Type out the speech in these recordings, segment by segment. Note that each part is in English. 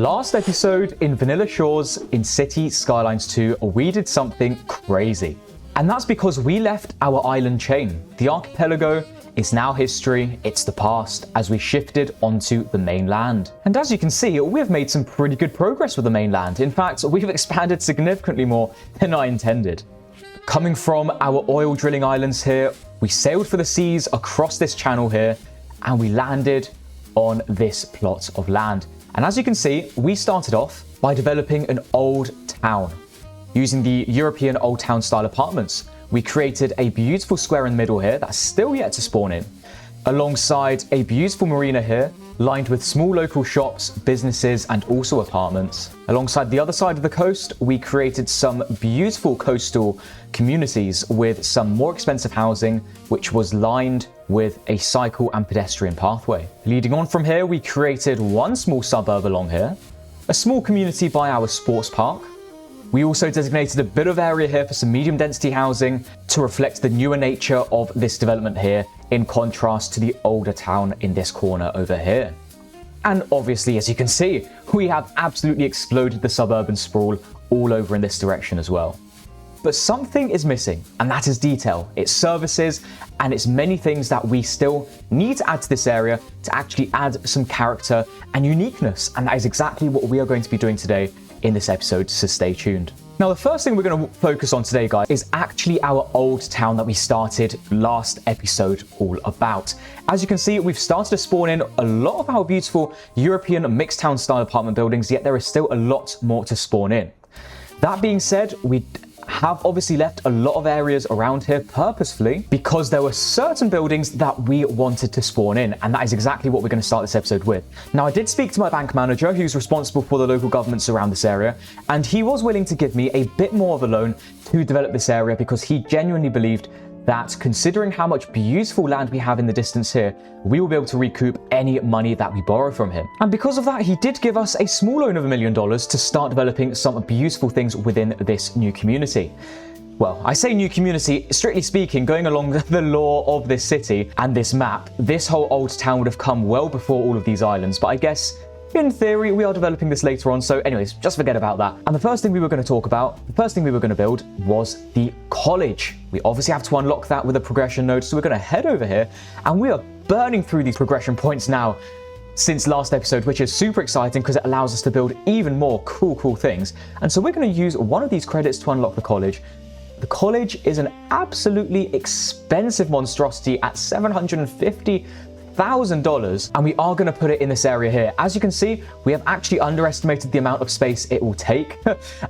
Last episode in Vanilla Shores in City Skylines 2, we did something crazy. And that's because we left our island chain. The archipelago is now history, it's the past, as we shifted onto the mainland. And as you can see, we have made some pretty good progress with the mainland. In fact, we've expanded significantly more than I intended. Coming from our oil drilling islands here, we sailed for the seas across this channel here, and we landed on this plot of land. And as you can see, we started off by developing an old town. Using the European old town style apartments, we created a beautiful square in the middle here that's still yet to spawn in, alongside a beautiful marina here, lined with small local shops, businesses, and also apartments. Alongside the other side of the coast, we created some beautiful coastal communities with some more expensive housing, which was lined with a cycle and pedestrian pathway. Leading on from here, we created one small suburb along here, a small community by our sports park. We also designated a bit of area here for some medium density housing to reflect the newer nature of this development here, in contrast to the older town in this corner over here. And obviously, as you can see, we have absolutely exploded the suburban sprawl all over in this direction as well. But something is missing, and that is detail. It's services, and it's many things that we still need to add to this area to actually add some character and uniqueness. And that is exactly what we are going to be doing today in this episode, so stay tuned. Now, the first thing we're going to focus on today, guys, is actually our old town that we started last episode all about. As you can see, we've started to spawn in a lot of our beautiful European mixed town style apartment buildings, yet there is still a lot more to spawn in. That being said, we have obviously left a lot of areas around here purposefully because there were certain buildings that we wanted to spawn in, and that is exactly what we're going to start this episode with. Now, I did speak to my bank manager, who's responsible for the local governments around this area, and he was willing to give me a bit more of a loan to develop this area because he genuinely believed that, considering how much beautiful land we have in the distance here, we will be able to recoup any money that we borrow from him. And because of that, he did give us a small loan of $1 million to start developing some beautiful things within this new community. Well, I say new community, strictly speaking, going along the law of this city and this map, this whole old town would have come well before all of these islands, but I guess in theory, we are developing this later on, so anyways, just forget about that. And the first thing we were going to talk about, the first thing we were going to build was the college. We obviously have to unlock that with a progression node, so we're going to head over here, and we are burning through these progression points now since last episode, which is super exciting because it allows us to build even more cool things. And so we're going to use one of these credits to unlock the college. The college is an absolutely expensive monstrosity at $750,000, and we are going to put it in this area here. As you can see, we have actually underestimated the amount of space it will take,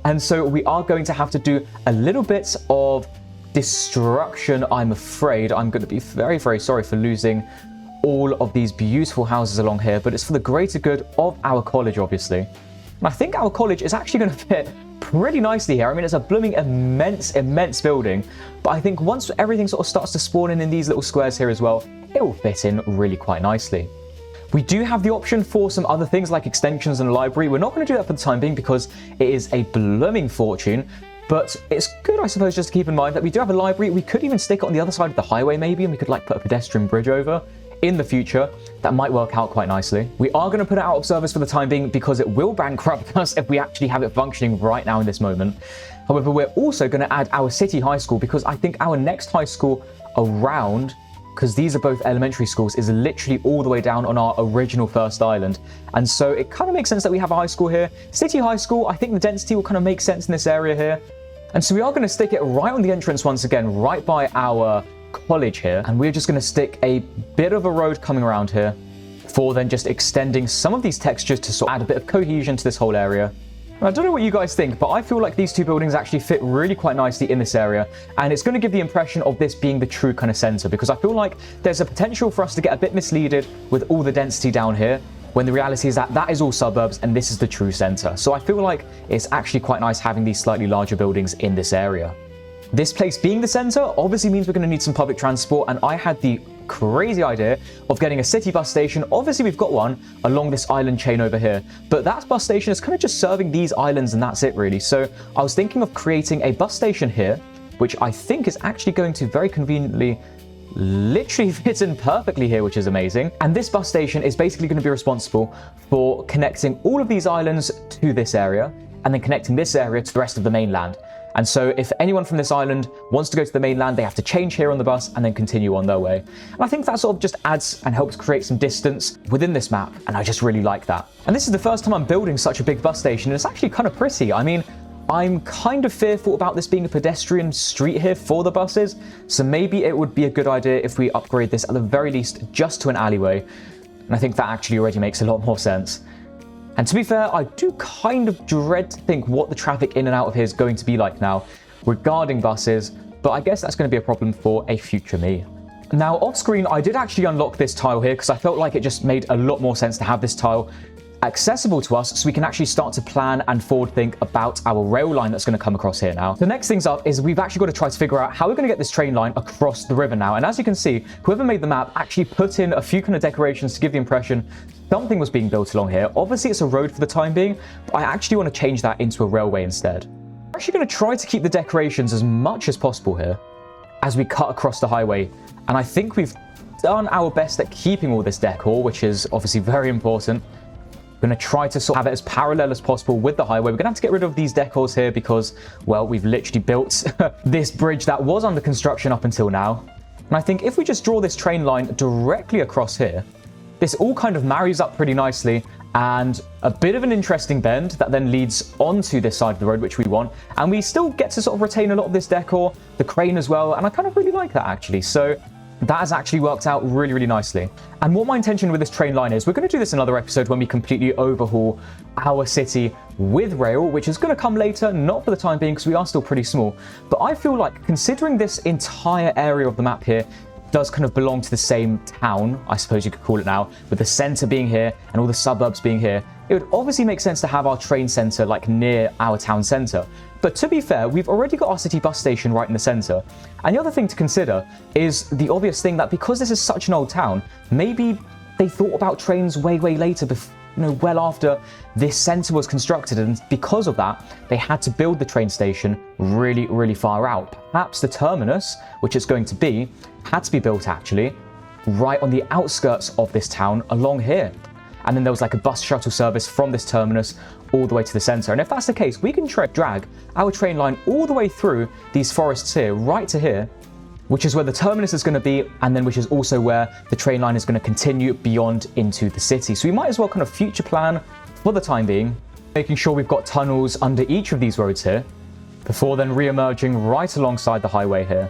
and so we are going to have to do a little bit of destruction. I'm afraid I'm going to be very sorry for losing all of these beautiful houses along here, but it's for the greater good of our college, obviously. And I think our college is actually going to fit pretty nicely here. I mean, it's a blooming immense building, but I think once everything sort of starts to spawn in these little squares here as well, it will fit in really quite nicely. We do have the option for some other things like extensions and a library. We're not going to do that for the time being because it is a blooming fortune, but it's good, I suppose, just to keep in mind that we do have a library. We could even stick it on the other side of the highway maybe, and we could like put a pedestrian bridge over in the future. That might work out quite nicely. We are going to put it out of service for the time being because it will bankrupt us if we actually have it functioning right now in this moment. However, we're also going to add our city high school because I think our next high school around, because these are both elementary schools, is literally all the way down on our original first island. And so it kind of makes sense that we have a high school here. City high school, I think the density will kind of make sense in this area here. And so we are going to stick it right on the entrance once again, right by our college here. And we're just going to stick a bit of a road coming around here for then just extending some of these textures to sort of add a bit of cohesion to this whole area. I don't know what you guys think, but I feel like these two buildings actually fit really quite nicely in this area, and it's going to give the impression of this being the true kind of center, because I feel like there's a potential for us to get a bit misleaded with all the density down here, when the reality is that that is all suburbs and this is the true center. So I feel like it's actually quite nice having these slightly larger buildings in this area. This place being the center obviously means we're going to need some public transport, and I had the crazy idea of getting a city bus station. Obviously we've got one along this island chain over here, but that bus station is kind of just serving these islands and that's it really. So I was thinking of creating a bus station here, which I think is actually going to very conveniently literally fits in perfectly here, which is amazing. And this bus station is basically going to be responsible for connecting all of these islands to this area, and then connecting this area to the rest of the mainland. And so if anyone from this island wants to go to the mainland, they have to change here on the bus and then continue on their way. And I think that sort of just adds and helps create some distance within this map, and I just really like that. And this is the first time I'm building such a big bus station, and it's actually kind of pretty. I mean, I'm kind of fearful about this being a pedestrian street here for the buses, so maybe it would be a good idea if we upgrade this at the very least just to an alleyway. And I think that actually already makes a lot more sense. And to be fair, I do kind of dread to think what the traffic in and out of here is going to be like now regarding buses, but I guess that's going to be a problem for a future me. Now, off screen, I did actually unlock this tile here because I felt like it just made a lot more sense to have this tile accessible to us so we can actually start to plan and forward think about our rail line that's going to come across here now. The next things up is we've actually got to try to figure out how we're going to get this train line across the river now. And as you can see, whoever made the map actually put in a few kind of decorations to give the impression something was being built along here. Obviously, it's a road for the time being, but I actually want to change that into a railway instead. We're actually going to try to keep the decorations as much as possible here as we cut across the highway. And I think we've done our best at keeping all this decor, which is obviously very important. We're going to try to sort of have it as parallel as possible with the highway. We're going to have to get rid of these decors here because, well, we've literally built this bridge that was under construction up until now. And I think if we just draw this train line directly across here, this all kind of marries up pretty nicely, and a bit of an interesting bend that then leads onto this side of the road, which we want. And we still get to sort of retain a lot of this decor, the crane as well, and I kind of really like that actually. So that has actually worked out really, really nicely. And what my intention with this train line is, we're going to do this in another episode when we completely overhaul our city with rail, which is going to come later, not for the time being because we are still pretty small. But I feel like considering this entire area of the map here does kind of belong to the same town, I suppose you could call it now, with the center being here and all the suburbs being here, it would obviously make sense to have our train center like near our town center. But to be fair, we've already got our city bus station right in the center. And the other thing to consider is the obvious thing that because this is such an old town, maybe they thought about trains way, way later, well after this center was constructed. And because of that, they had to build the train station really, really far out. Perhaps the terminus, which it's going to be, had to be built actually right on the outskirts of this town along here. And then there was like a bus shuttle service from this terminus all the way to the center. And if that's the case, we can drag our train line all the way through these forests here, right to here, which is where the terminus is going to be, and then which is also where the train line is going to continue beyond into the city. So we might as well kind of future plan for the time being, making sure we've got tunnels under each of these roads here, before then re-emerging right alongside the highway here,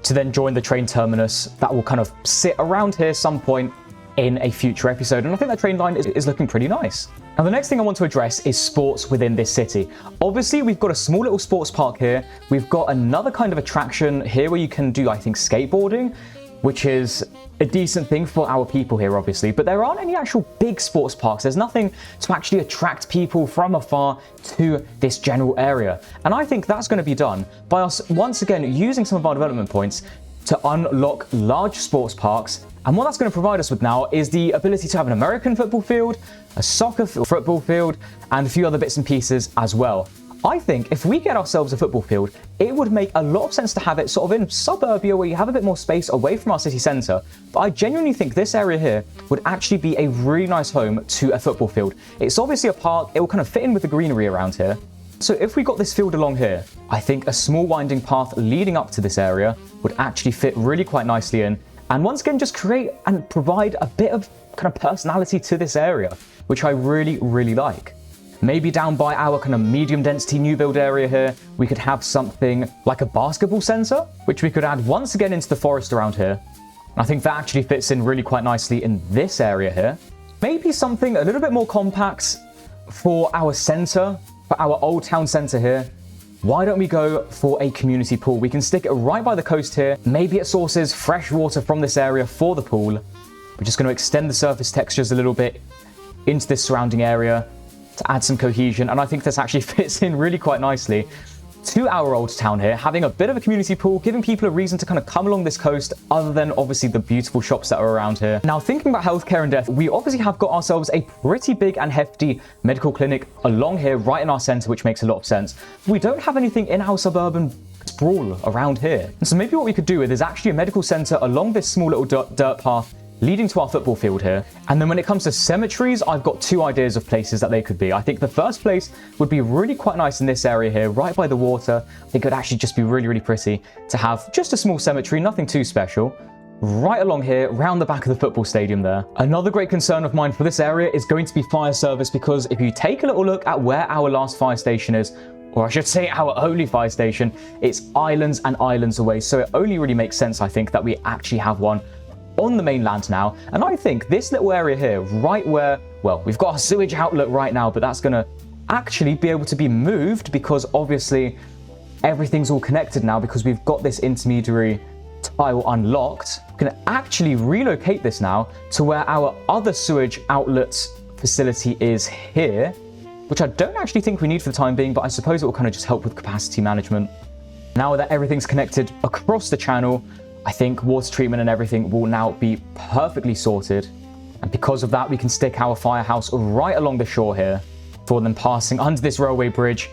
to then join the train terminus that will kind of sit around here some point in a future episode. And I think that train line is looking pretty nice. Now, the next thing I want to address is sports within this city. Obviously, we've got a small little sports park here. We've got another kind of attraction here where you can do, I think, skateboarding, which is a decent thing for our people here, obviously. But there aren't any actual big sports parks. There's nothing to actually attract people from afar to this general area. And I think that's going to be done by us, once again, using some of our development points to unlock large sports parks. And what that's going to provide us with now is the ability to have an American football field, a soccer football field, and a few other bits and pieces as well. I think if we get ourselves a football field, it would make a lot of sense to have it sort of in suburbia where you have a bit more space away from our city centre. But I genuinely think this area here would actually be a really nice home to a football field. It's obviously a park, it will kind of fit in with the greenery around here. So if we got this field along here, I think a small winding path leading up to this area would actually fit really quite nicely in. And once again, just create and provide a bit of kind of personality to this area, which I really, really like. Maybe down by our kind of medium density new build area here, we could have something like a basketball center, which we could add once again into the forest around here. And I think that actually fits in really quite nicely in this area here. Maybe something a little bit more compact for our center, for our old town center here. Why don't we go for a community pool? We can stick it right by the coast here. Maybe it sources fresh water from this area for the pool. We're just going to extend the surface textures a little bit into this surrounding area to add some cohesion. And I think this actually fits in really quite nicely to our old town here, having a bit of a community pool, giving people a reason to kind of come along this coast, other than obviously the beautiful shops that are around here. Now, thinking about healthcare and death, we obviously have got ourselves a pretty big and hefty medical clinic along here, right in our center, which makes a lot of sense. We don't have anything in our suburban sprawl around here. And so maybe what we could do with is actually a medical center along this small little dirt path leading to our football field here. And then when it comes to cemeteries, I've got two ideas of places that they could be. I think the first place would be really quite nice in this area here, right by the water. I think it would actually just be really, really pretty to have just a small cemetery, nothing too special, right along here, round the back of the football stadium there. Another great concern of mine for this area is going to be fire service, because if you take a little look at where our last fire station is, or I should say our only fire station, it's islands and islands away. So it only really makes sense, I think, that we actually have one on the mainland now. And I think this little area here, right where, well, we've got a sewage outlet right now, but that's going to actually be able to be moved because obviously everything's all connected now because we've got this intermediary tile unlocked. We can actually relocate this now to where our other sewage outlet facility is here, which I don't actually think we need for the time being, but I suppose it will kind of just help with capacity management. Now that everything's connected across the channel, I think water treatment and everything will now be perfectly sorted. And because of that, we can stick our firehouse right along the shore here for them passing under this railway bridge.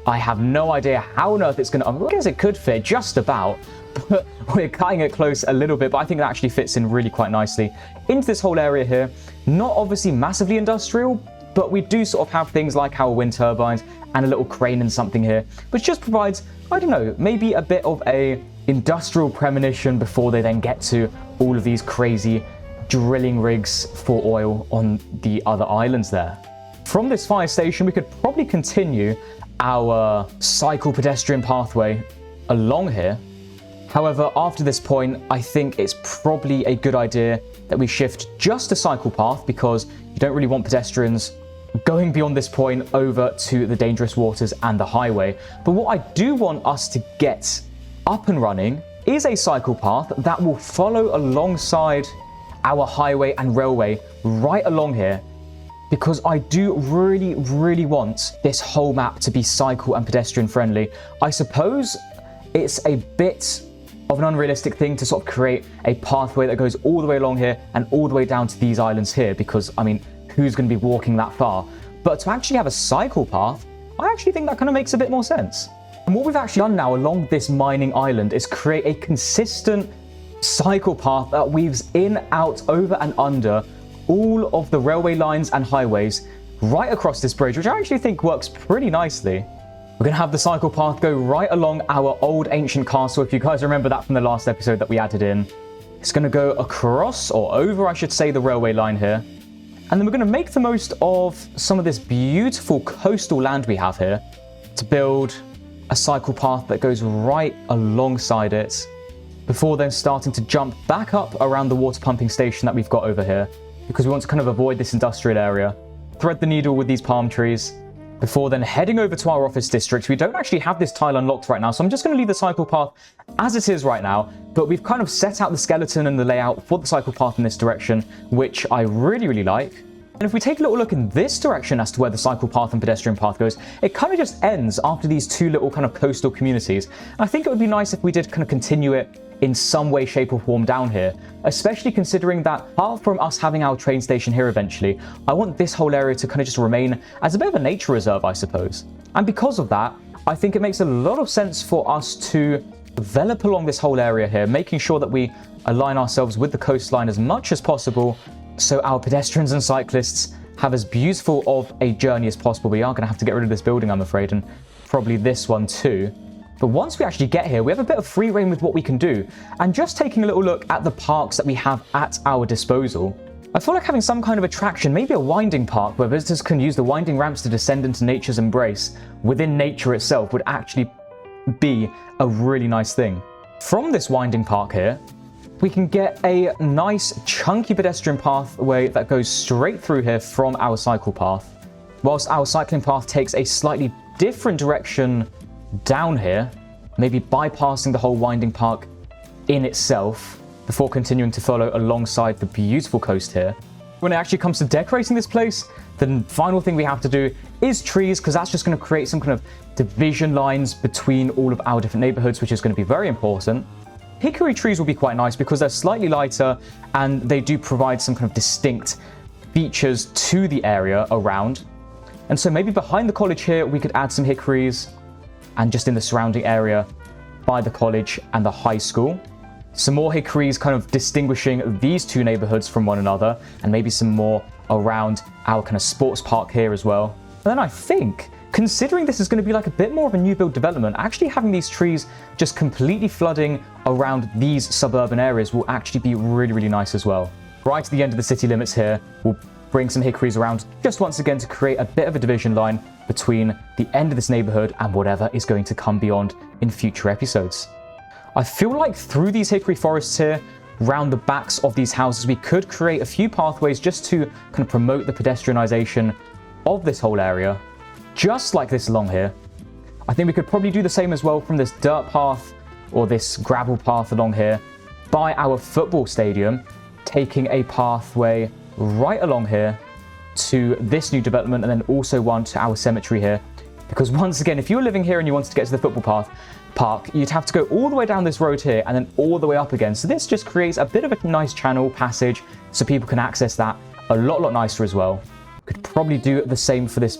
I have no idea how on earth it's going to, I guess it could fit just about, but we're cutting it close a little bit, but I think it actually fits in really quite nicely into this whole area here. Not obviously massively industrial, but we do sort of have things like our wind turbines and a little crane and something here, which just provides, I don't know, maybe a bit of a industrial premonition before they then get to all of these crazy drilling rigs for oil on the other islands there. From this fire station, we could probably continue our cycle pedestrian pathway along here. However, after this point, I think it's probably a good idea that we shift just a cycle path because you don't really want pedestrians going beyond this point over to the dangerous waters and the highway. But what I do want us to get up and running is a cycle path that will follow alongside our highway and railway right along here, because I do really, really want this whole map to be cycle and pedestrian friendly. I suppose it's a bit of an unrealistic thing to sort of create a pathway that goes all the way along here and all the way down to these islands here, because I mean, who's going to be walking that far? But to actually have a cycle path, I actually think that kind of makes a bit more sense. And what we've actually done now along this mining island is create a consistent cycle path that weaves in, out, over and under all of the railway lines and highways right across this bridge, which I actually think works pretty nicely. We're going to have the cycle path go right along our old ancient castle, if you guys remember that from the last episode that we added in. It's going to go across, or over I should say, the railway line here. And then we're going to make the most of some of this beautiful coastal land we have here to build a cycle path that goes right alongside it, before then starting to jump back up around the water pumping station that we've got over here, because we want to kind of avoid this industrial area, thread the needle with these palm trees, before then heading over to our office district. We don't actually have this tile unlocked right now, so I'm just going to leave the cycle path as it is right now, but we've kind of set out the skeleton and the layout for the cycle path in this direction, which I really, really like. And if we take a little look in this direction as to where the cycle path and pedestrian path goes, it kind of just ends after these two little kind of coastal communities. And I think it would be nice if we did kind of continue it in some way, shape or form down here, especially considering that apart from us having our train station here eventually, I want this whole area to kind of just remain as a bit of a nature reserve, I suppose. And because of that, I think it makes a lot of sense for us to develop along this whole area here, making sure that we align ourselves with the coastline as much as possible, so our pedestrians and cyclists have as beautiful of a journey as possible. We are going to have to get rid of this building, I'm afraid, and probably this one too. But once we actually get here, we have a bit of free reign with what we can do. And just taking a little look at the parks that we have at our disposal, I feel like having some kind of attraction, maybe a winding park where visitors can use the winding ramps to descend into nature's embrace within nature itself, would actually be a really nice thing. From this winding park here, we can get a nice chunky pedestrian pathway that goes straight through here from our cycle path, whilst our cycling path takes a slightly different direction down here, maybe bypassing the whole winding park in itself before continuing to follow alongside the beautiful coast here. When it actually comes to decorating this place, the final thing we have to do is trees, because that's just going to create some kind of division lines between all of our different neighborhoods, which is going to be very important. Hickory trees will be quite nice because they're slightly lighter and they do provide some kind of distinct features to the area around. And so maybe behind the college here, we could add some hickories, and just in the surrounding area, by the college and the high school. Some more hickories kind of distinguishing these two neighborhoods from one another, and maybe some more around our kind of sports park here as well. And then I think, considering this is going to be like a bit more of a new build development, actually having these trees just completely flooding around these suburban areas will actually be really, really nice as well. Right to the end of the city limits here, we'll bring some hickories around just once again to create a bit of a division line between the end of this neighborhood and whatever is going to come beyond in future episodes. I feel like through these hickory forests here, round the backs of these houses, we could create a few pathways just to kind of promote the pedestrianization of this whole area, just like this along here. I think we could probably do the same as well from this dirt path or this gravel path along here by our football stadium, taking a pathway right along here to this new development, and then also one to our cemetery here. Because once again, if you were living here and you wanted to get to the football park, you'd have to go all the way down this road here and then all the way up again. So this just creates a bit of a nice channel passage so people can access that a lot nicer as well. Could probably do the same for this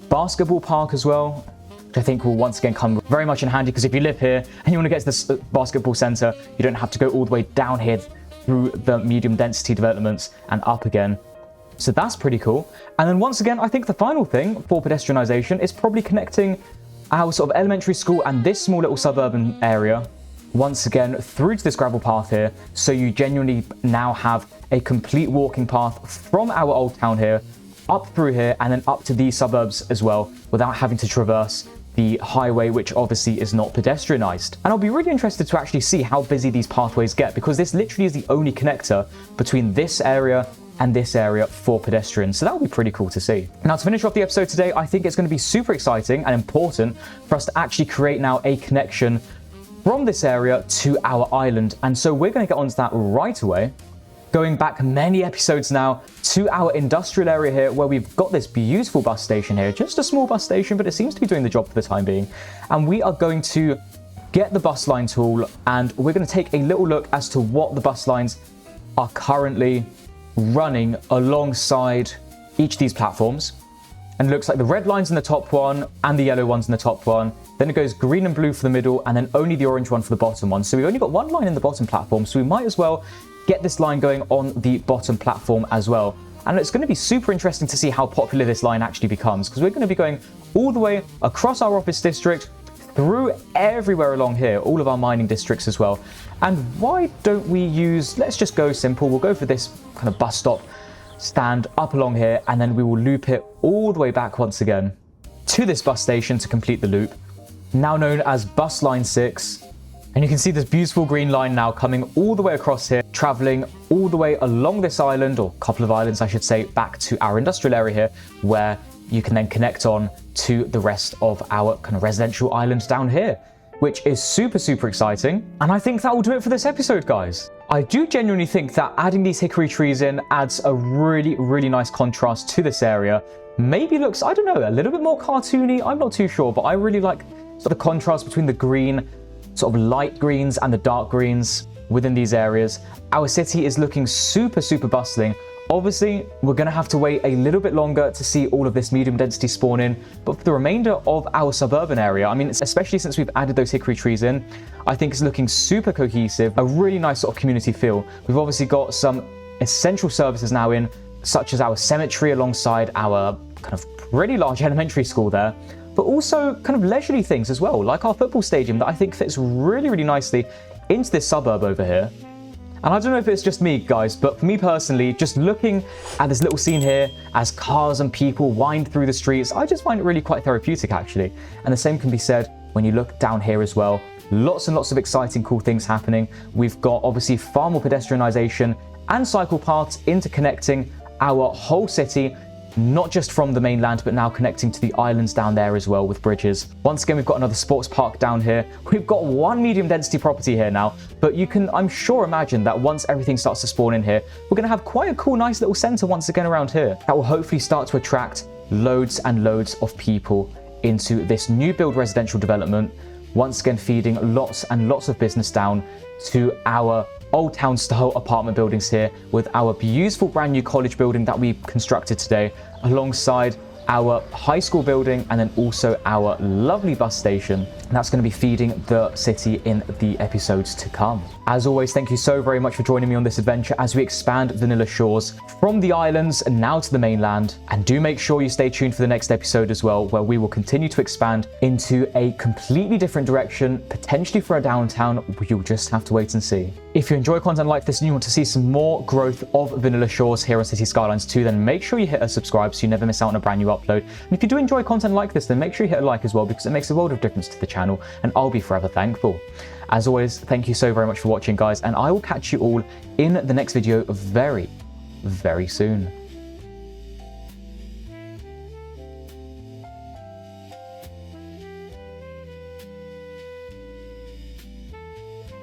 basketball park as well, which I think will once again come very much in handy, because if you live here and you want to get to this basketball center, you don't have to go all the way down here through the medium density developments and up again. So that's pretty cool. And then once again, I think the final thing for pedestrianization is probably connecting our sort of elementary school and this small little suburban area once again through to this gravel path here, so you genuinely now have a complete walking path from our old town here up through here and then up to these suburbs as well, without having to traverse the highway, which obviously is not pedestrianized. And I'll be really interested to actually see how busy these pathways get, because this literally is the only connector between this area and this area for pedestrians. So that will be pretty cool to see. Now, to finish off the episode today, I think it's going to be super exciting and important for us to actually create now a connection from this area to our island. And so we're going to get onto that right away. Going back many episodes now to our industrial area here, where we've got this beautiful bus station here, just a small bus station, but it seems to be doing the job for the time being. And we are going to get the bus line tool, and we're going to take a little look as to what the bus lines are currently running alongside each of these platforms. And it looks like the red line's in the top one and the yellow one's in the top one. Then it goes green and blue for the middle, and then only the orange one for the bottom one. So we've only got one line in the bottom platform, so we might as well get this line going on the bottom platform as well. And it's going to be super interesting to see how popular this line actually becomes, because we're going to be going all the way across our office district, through everywhere along here, all of our mining districts as well. And why don't we use, let's just go simple, we'll go for this kind of bus stop stand up along here, and then we will loop it all the way back once again to this bus station to complete the loop, now known as bus line 6. And you can see this beautiful green line now coming all the way across here, traveling all the way along this island, or a couple of islands I should say, back to our industrial area here, where you can then connect on to the rest of our kind of residential island down here, which is super, super exciting. And I think that will do it for this episode, guys. I do genuinely think that adding these hickory trees in adds a really, really nice contrast to this area. Maybe looks, I don't know, a little bit more cartoony, I'm not too sure, but I really like sort of the contrast between the green, sort of light greens and the dark greens within these areas. Our city is looking super, super bustling. Obviously, we're going to have to wait a little bit longer to see all of this medium density spawn in, but for the remainder of our suburban area, I mean, especially since we've added those hickory trees in, I think it's looking super cohesive, a really nice sort of community feel. We've obviously got some essential services now in, such as our cemetery alongside our kind of pretty large elementary school there, but also kind of leisurely things as well, like our football stadium that I think fits really, really nicely into this suburb over here. And I don't know if it's just me, guys, but for me personally, just looking at this little scene here as cars and people wind through the streets, I just find it really quite therapeutic, actually. And the same can be said when you look down here as well. Lots and lots of exciting, cool things happening. We've got obviously far more pedestrianization and cycle paths interconnecting our whole city, not just from the mainland, but now connecting to the islands down there as well with bridges. Once again, we've got another sports park down here. We've got one medium density property here now, but you can, I'm sure, imagine that once everything starts to spawn in here, we're going to have quite a cool, nice little center once again around here that will hopefully start to attract loads and loads of people into this new build residential development, once again feeding lots and lots of business down to our old town style apartment buildings here, with our beautiful brand new college building that we constructed today alongside our high school building, and then also our lovely bus station. That's going to be feeding the city in the episodes to come. As always, thank you so very much for joining me on this adventure as we expand Vanilla Shores from the islands and now to the mainland. And do make sure you stay tuned for the next episode as well, where we will continue to expand into a completely different direction, potentially for a downtown. You'll just have to wait and see. If you enjoy content like this and you want to see some more growth of Vanilla Shores here on City Skylines 2, then make sure you hit a subscribe so you never miss out on a brand new upload. And if you do enjoy content like this, then make sure you hit a like as well, because it makes a world of difference to the channel, and I'll be forever thankful. As always, thank you so very much for watching, guys, and I will catch you all in the next video very, very soon.